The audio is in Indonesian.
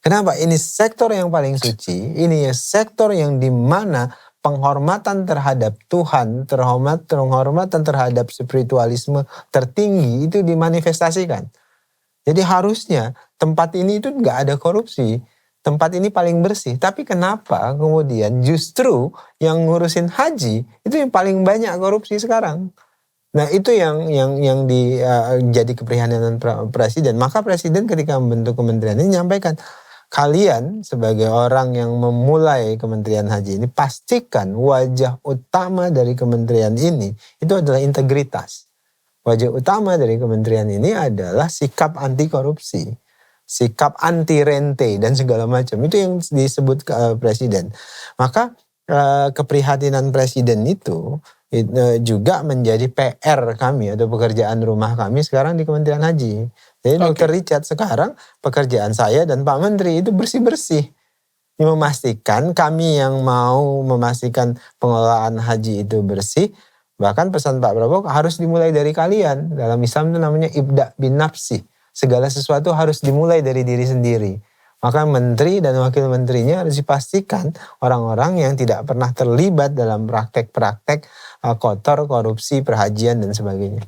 Kenapa? Ini sektor yang paling suci, ini ya sektor yang dimana penghormatan terhadap Tuhan, penghormatan terhadap spiritualisme tertinggi itu dimanifestasikan. Jadi harusnya tempat ini itu nggak ada korupsi, tempat ini paling bersih. Tapi kenapa kemudian justru yang ngurusin haji itu yang paling banyak korupsi sekarang? Nah itu yang jadi keprihatinan presiden. Maka presiden ketika membentuk kementerian ini menyampaikan, kalian sebagai orang yang memulai Kementerian Haji ini pastikan wajah utama dari kementerian ini itu adalah integritas. Wajah utama dari kementerian ini adalah sikap anti korupsi, sikap anti rente dan segala macam. Itu yang disebut presiden. Maka keprihatinan presiden itu juga menjadi PR kami atau pekerjaan rumah kami sekarang di Kementerian Haji. Jadi Dr. Richard sekarang pekerjaan saya dan Pak Menteri itu bersih-bersih. Memastikan kami yang mau memastikan pengelolaan haji itu bersih. Bahkan pesan Pak Prabowo harus dimulai dari kalian. Dalam Islam itu namanya ibda bin nafsi. Segala sesuatu harus dimulai dari diri sendiri. Maka menteri dan wakil menterinya harus dipastikan orang-orang yang tidak pernah terlibat dalam praktek-praktek kotor, korupsi, perhajian dan sebagainya.